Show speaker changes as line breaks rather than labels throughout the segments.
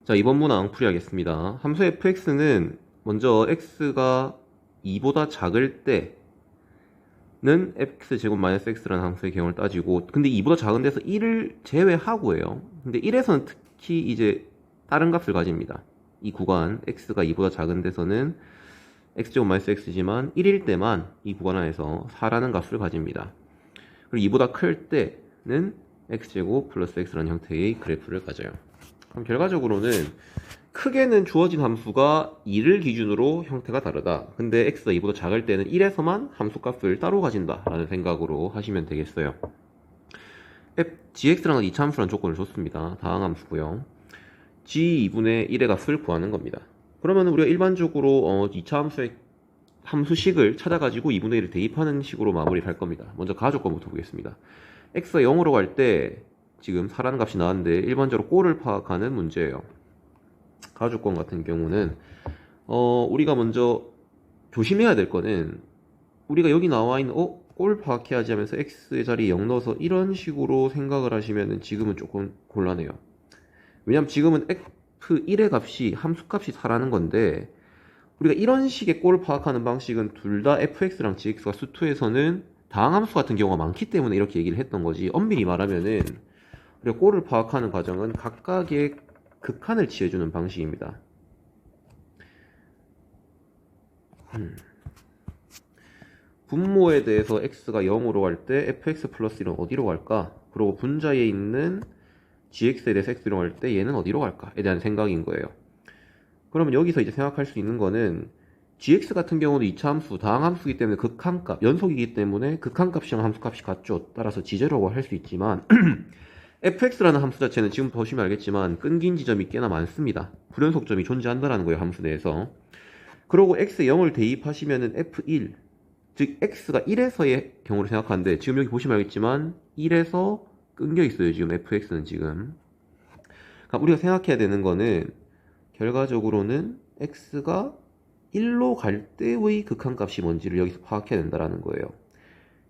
자, 이번 문항 풀이하겠습니다. 함수 fx는 먼저 x가 2보다 작을 때는 x제곱 마이너스 x라는 함수의 경우를 따지고, 근데 2보다 작은 데서 1을 제외하고 해요. 근데 1에서는 특히 이제 다른 값을 가집니다. 이 구간 x가 2보다 작은 데서는 x제곱 마이너스 x지만 1일 때만 이 구간 안에서 4라는 값을 가집니다. 그리고 2보다 클 때는 x제곱 플러스 x라는 형태의 그래프를 가져요. 그럼 결과적으로는 크게는 주어진 함수가 2를 기준으로 형태가 다르다. 근데 x가 2보다 작을 때는 1에서만 함수값을 따로 가진다 라는 생각으로 하시면 되겠어요. gx라는 이차함수라는 조건을 줬습니다. 다항함수고요. g2분의 1의 값을 구하는 겁니다. 그러면 우리가 일반적으로 이차함수의 함수식을 찾아가지고 2분의 1을 대입하는 식으로 마무리를 할 겁니다. 먼저 가조건부터 보겠습니다. x가 0으로 갈 때 지금 4라는 값이 나왔는데 일반적으로 꼴을 파악하는 문제예요. 가주권 같은 경우는 우리가 먼저 조심해야 될 거는, 우리가 여기 나와 있는 꼴 파악해야지 하면서 x의 자리에 0 넣어서 이런 식으로 생각을 하시면은 지금은 조금 곤란해요. 왜냐면 지금은 f1의 값이 함수값이 4라는 건데, 우리가 이런 식의 꼴 파악하는 방식은 둘 다 fx랑 gx가 수투에서는 다항함수 같은 경우가 많기 때문에 이렇게 얘기를 했던 거지, 엄밀히 말하면은 우리가 꼴을 파악하는 과정은 각각의 극한을 취해주는 방식입니다. 분모에 대해서 x가 0으로 갈 때 fx 플러스 1은 어디로 갈까? 그리고 분자에 있는 gx에 대해서 x로 갈 때 얘는 어디로 갈까에 대한 생각인 거예요. 그러면 여기서 이제 생각할 수 있는 거는, gx 같은 경우는 2차 함수, 다항함수이기 때문에 극한값, 연속이기 때문에 극한값이랑 함수값이 같죠. 따라서 지제라고 할 수 있지만 fx라는 함수 자체는 지금 보시면 알겠지만 끊긴 지점이 꽤나 많습니다. 불연속점이 존재한다는 거예요, 함수 내에서. 그리고 x에 0을 대입하시면은 f1, 즉 x가 1에서의 경우를 생각하는데, 지금 여기 보시면 알겠지만 1에서 끊겨 있어요, 지금 fx는 지금. 그러니까 우리가 생각해야 되는 거는, 결과적으로는 x가 1로 갈 때의 극한값이 뭔지를 여기서 파악해야 된다는 거예요.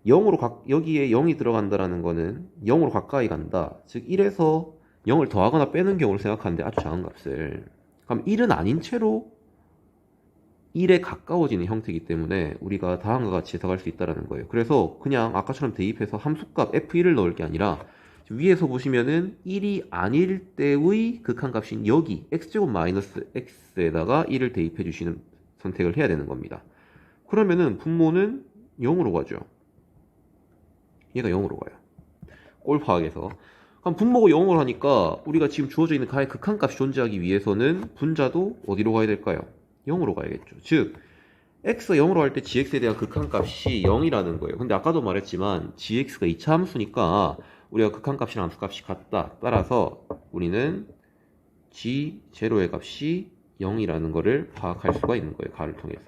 0으로 여기에 0이 들어간다는 거는 0으로 가까이 간다. 즉 1에서 0을 더하거나 빼는 경우를 생각하는데, 아주 작은 값을. 그럼 1은 아닌 채로 1에 가까워지는 형태이기 때문에 우리가 다음과 같이 해석할 수 있다는 거예요. 그래서 그냥 아까처럼 대입해서 함수값 f1을 넣을 게 아니라, 위에서 보시면은 1이 아닐 때의 극한값인 여기 x제곱 마이너스 x에다가 1을 대입해 주시는 선택을 해야 되는 겁니다. 그러면은 분모는 0으로 가죠. 얘가 0으로 가요. 꼴 파악에서. 그럼 분모가 0으로 하니까 우리가 지금 주어져 있는 가의 극한값이 존재하기 위해서는 분자도 어디로 가야 될까요? 0으로 가야겠죠. 즉 x가 0으로 할 때 gx에 대한 극한값이 0이라는 거예요. 근데 아까도 말했지만 gx가 2차 함수니까 우리가 극한값이랑 함수값이 같다. 따라서 우리는 g0의 값이 0이라는 거를 파악할 수가 있는 거예요, 가를 통해서.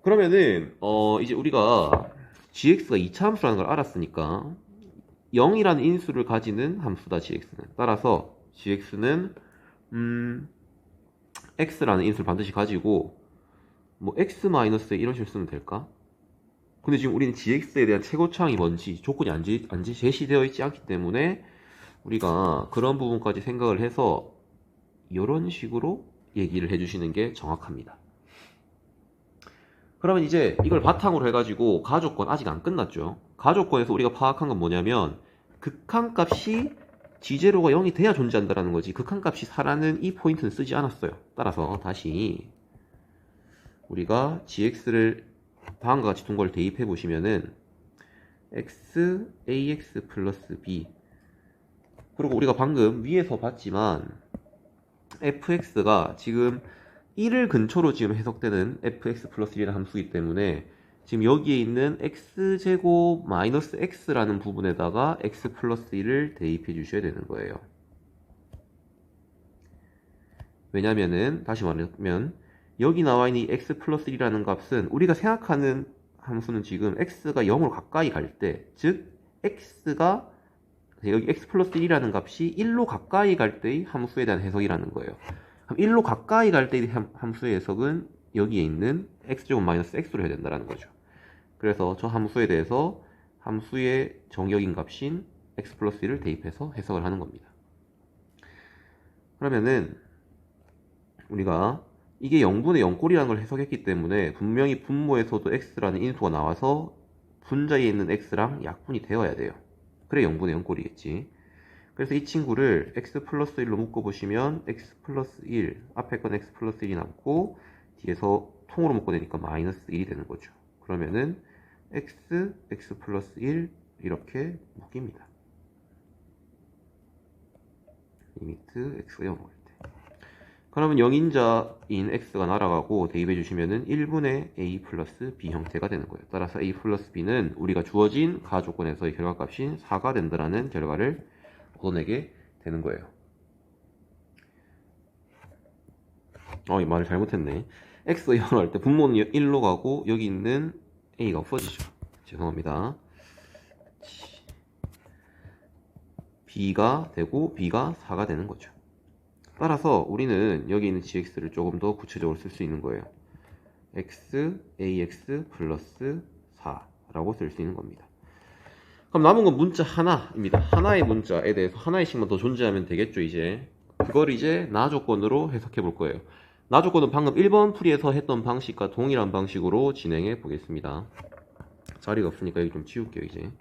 그러면은 이제 우리가 gx가 2차 함수라는 걸 알았으니까 0이라는 인수를 가지는 함수다, gx는. 따라서 gx는 x라는 인수를 반드시 가지고, 뭐 x-에 이런 식으로 쓰면 될까? 근데 지금 우리는 gx에 대한 최고차항이 뭔지 조건이 제시되어 있지 않기 때문에 우리가 그런 부분까지 생각을 해서 이런 식으로 얘기를 해주시는 게 정확합니다. 그러면 이제 이걸 바탕으로 해가지고 가조건 아직 안 끝났죠. 가조건에서 우리가 파악한 건 뭐냐면, 극한값이 g제로가 0이 돼야 존재한다는 거지, 극한값이 4라는 이 포인트는 쓰지 않았어요. 따라서 다시 우리가 gx를 다음과 같이 동거를 대입해 보시면은 x, ax 플러스 b, 그리고 우리가 방금 위에서 봤지만 fx가 지금 1을 근처로 지금 해석되는 fx 플러스 1이라는 함수이기 때문에 지금 여기에 있는 x제곱 마이너스 x라는 부분에다가 x 플러스 1을 대입해 주셔야 되는 거예요. 왜냐면은 다시 말하면 여기 나와 있는 이 x 플러스 1이라는 값은 우리가 생각하는 함수는 지금 x가 0으로 가까이 갈 때, 즉 x가 여기 x 플러스 1이라는 값이 1로 가까이 갈 때의 함수에 대한 해석이라는 거예요. 그럼 1로 가까이 갈 때의 함수의 해석은 여기에 있는 x제곱 마이너스 x로 해야 된다는 거죠. 그래서 저 함수에 대해서 함수의 정역인 값인 x 플러스 1을 대입해서 해석을 하는 겁니다. 그러면은 우리가 이게 0분의 0꼴이라는 걸 해석했기 때문에 분명히 분모에서도 x라는 인수가 나와서 분자에 있는 x랑 약분이 되어야 돼요. 그래 0분의 0꼴이겠지. 그래서 이 친구를 x 플러스 1로 묶어보시면 x 플러스 1, 앞에 건 x 플러스 1이 남고 뒤에서 통으로 묶어내니까 마이너스 1이 되는 거죠. 그러면은 x 플러스 1 이렇게 묶입니다. 리미트 x가 0일 때. 그러면 0인자인 x가 날아가고 대입해 주시면은 1분의 a 플러스 b 형태가 되는 거예요. 따라서 a 플러스 b는 우리가 주어진 가조건에서의 결과값인 4가 된다라는 결과를 얻어내게 되는 거예요. 이 말을 잘못했네. x가 0을 할 때 분모는 1로 가고 여기 있는 a가 없어지죠. 죄송합니다. b가 되고 b가 4가 되는 거죠. 따라서 우리는 여기 있는 gx를 조금 더 구체적으로 쓸 수 있는 거예요. x, ax 플러스 4라고 쓸 수 있는 겁니다. 그럼 남은 건 문자 하나입니다. 하나의 문자에 대해서 하나의 식만 더 존재하면 되겠죠, 이제. 그걸 이제 나 조건으로 해석해 볼 거예요. 나 조건은 방금 1번 풀이에서 했던 방식과 동일한 방식으로 진행해 보겠습니다. 자리가 없으니까 여기 좀 치울게요, 이제.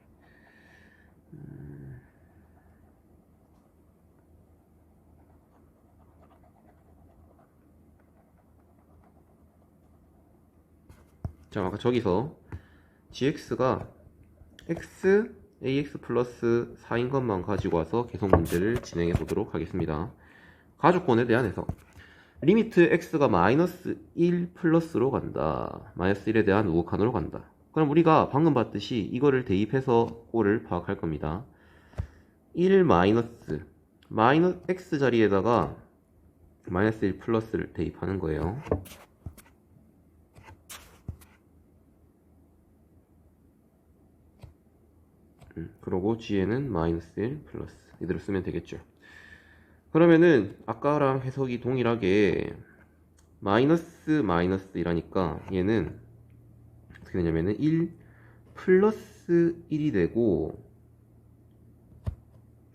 자, 아까 저기서 gx가 x, ax 플러스 4인 것만 가지고 와서 계속 문제를 진행해 보도록 하겠습니다. 가조건에 대한 해석. 리미트 x가 마이너스 1 플러스로 간다. 마이너스 1에 대한 우극한으로 간다. 그럼 우리가 방금 봤듯이 이거를 대입해서 꼴을 파악할 겁니다. 1 마이너스 x 자리에다가 마이너스 1 플러스를 대입하는 거예요. 그러고 g에는 마이너스 1 플러스 이대로 쓰면 되겠죠. 그러면은 아까랑 해석이 동일하게 마이너스이라니까 얘는 어떻게 되냐면은 1 플러스 1이 되고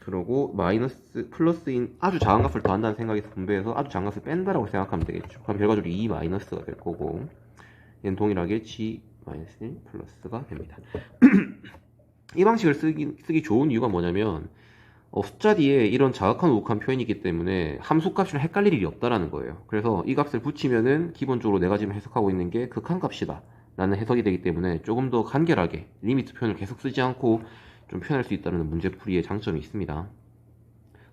그러고 마이너스 플러스인 아주 작은 값을 더한다는 생각에서 분배해서 아주 작은 값을 뺀다라고 생각하면 되겠죠. 그럼 결과적으로 2 마이너스가 될 거고 얘는 동일하게 g 마이너스 1 플러스가 됩니다. 이 방식을 쓰기 좋은 이유가 뭐냐면 숫자 뒤에 이런 자극한 우극한 표현이기 때문에 함수값이랑 헷갈릴 일이 없다라는 거예요. 그래서 이 값을 붙이면은 기본적으로 내가 지금 해석하고 있는 게 극한값이다 라는 해석이 되기 때문에 조금 더 간결하게 리미트 표현을 계속 쓰지 않고 좀 표현할 수 있다는 문제풀이의 장점이 있습니다.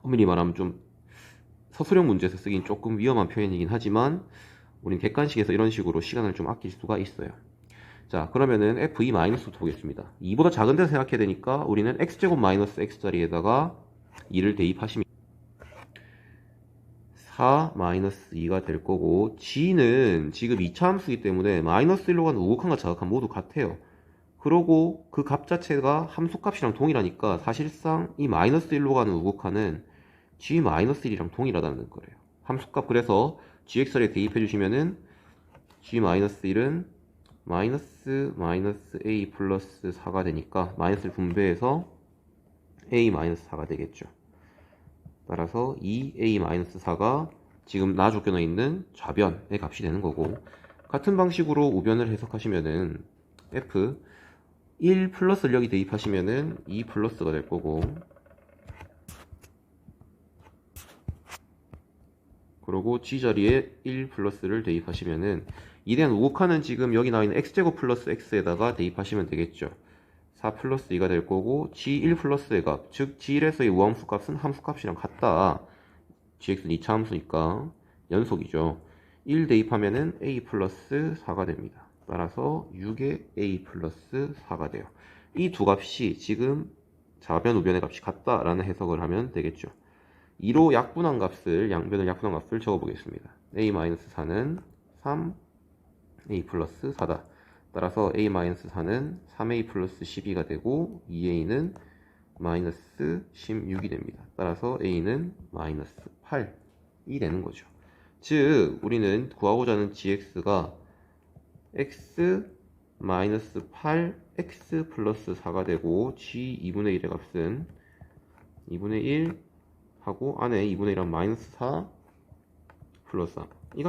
엄밀히 말하면 좀 서술형 문제에서 쓰긴 조금 위험한 표현이긴 하지만 우리는 객관식에서 이런 식으로 시간을 좀 아낄 수가 있어요. 자, 그러면은 f2-부터 보겠습니다. 2보다 작은 데서 생각해야 되니까 우리는 x제곱 마이너스 x자리에다가 2를 대입하시면 4 마이너스 2가 될 거고 g는 지금 2차 함수이기 때문에 마이너스 1로 가는 우극한과 자극한 모두 같아요. 그러고 그 값 자체가 함수값이랑 동일하니까 사실상 이 마이너스 1로 가는 우극한은 g 마이너스 1이랑 동일하다는 거예요. 함수값 그래서 gx를 대입해 주시면은 g 마이너스 1은 마이너스 a 플러스 4가 되니까 마이너스를 분배해서 a 마이너스 4가 되겠죠. 따라서 2a 마이너스 4가 지금 나 쫓겨나 있는 좌변의 값이 되는 거고 같은 방식으로 우변을 해석하시면은 f 1 플러스를 여기 대입하시면은 2 플러스가 될 거고 그리고 g 자리에 1 플러스를 대입하시면은 이 대한 우극한은 지금 여기 나와 있는 x제곱 플러스 x에다가 대입하시면 되겠죠. 4 플러스 2가 될 거고 g1 플러스의 값, 즉 g1에서의 우함수 값은 함수값이랑 같다. gx는 2차 함수니까 연속이죠. 1 대입하면은 a 플러스 4가 됩니다. 따라서 6의 a 플러스 4가 돼요. 이 두 값이 지금 좌변 우변의 값이 같다라는 해석을 하면 되겠죠. 2로 약분한 값을 양변을 약분한 값을 적어보겠습니다. a-4는 3 a 플러스 4다. 따라서 a-4는 3a 플러스 12가 되고 2a는 마이너스 16이 됩니다. 따라서 a는 마이너스 8이 되는 거죠. 즉 우리는 구하고자 하는 gx가 x 마이너스 8x 플러스 4가 되고 g 2분의 1의 값은 2분의 1 하고 안에 2분의 1하면 마이너스 4 플러스 3. 이거